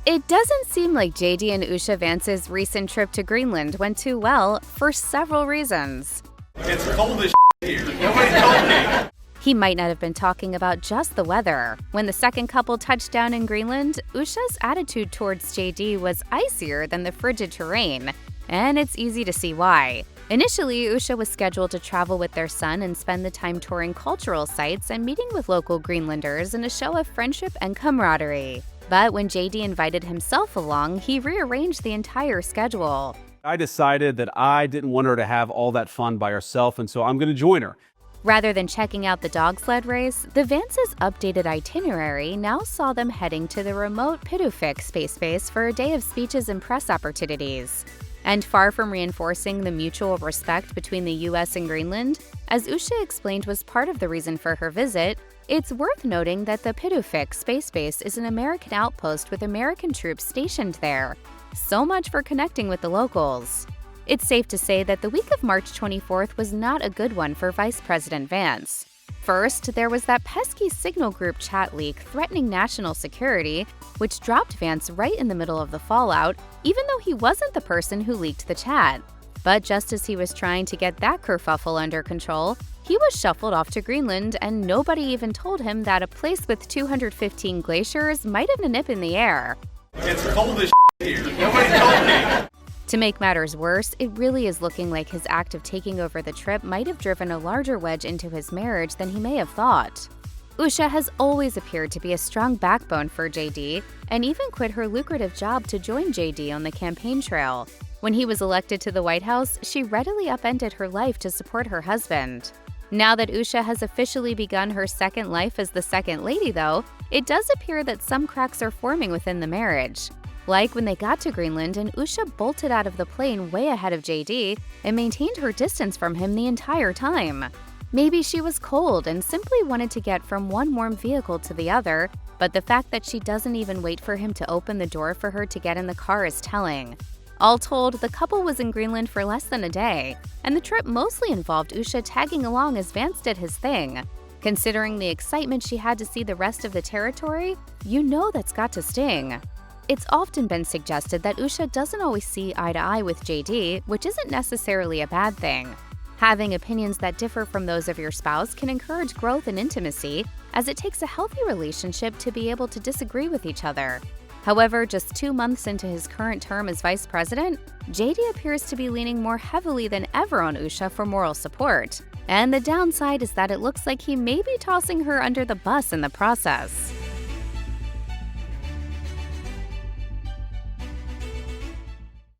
It doesn't seem like JD and Usha Vance's recent trip to Greenland went too well for several reasons. It's cold as here. Nobody told me. He might not have been talking about just the weather. When the second couple touched down in Greenland, Usha's attitude towards JD was icier than the frigid terrain, and it's easy to see why. Initially, Usha was scheduled to travel with their son and spend the time touring cultural sites and meeting with local Greenlanders in a show of friendship and camaraderie. But when JD invited himself along, he rearranged the entire schedule. I decided that I didn't want her to have all that fun by herself, and so I'm going to join her. Rather than checking out the dog sled race, the Vances' updated itinerary now saw them heading to the remote Pituffik space base for a day of speeches and press opportunities. And far from reinforcing the mutual respect between the US and Greenland, as Usha explained was part of the reason for her visit, it's worth noting that the Pituffik space base is an American outpost with American troops stationed there. So much for connecting with the locals. It's safe to say that the week of March 24th was not a good one for Vice President Vance. First, there was that pesky Signal Group chat leak threatening national security, which dropped Vance right in the middle of the fallout, even though he wasn't the person who leaked the chat. But just as he was trying to get that kerfuffle under control, he was shuffled off to Greenland, and nobody even told him that a place with 215 glaciers might have a nip in the air. It's cold as here. Nobody told me. To make matters worse, it really is looking like his act of taking over the trip might have driven a larger wedge into his marriage than he may have thought. Usha has always appeared to be a strong backbone for JD, and even quit her lucrative job to join JD on the campaign trail. When he was elected to the White House, she readily upended her life to support her husband. Now that Usha has officially begun her second life as the second lady, though, it does appear that some cracks are forming within the marriage. Like when they got to Greenland and Usha bolted out of the plane way ahead of JD and maintained her distance from him the entire time. Maybe she was cold and simply wanted to get from one warm vehicle to the other, but the fact that she doesn't even wait for him to open the door for her to get in the car is telling. All told, the couple was in Greenland for less than a day, and the trip mostly involved Usha tagging along as Vance did his thing. Considering the excitement she had to see the rest of the territory, you know that's got to sting. It's often been suggested that Usha doesn't always see eye to eye with JD, which isn't necessarily a bad thing. Having opinions that differ from those of your spouse can encourage growth and intimacy, as it takes a healthy relationship to be able to disagree with each other. However, just 2 months into his current term as vice president, JD appears to be leaning more heavily than ever on Usha for moral support. And the downside is that it looks like he may be tossing her under the bus in the process.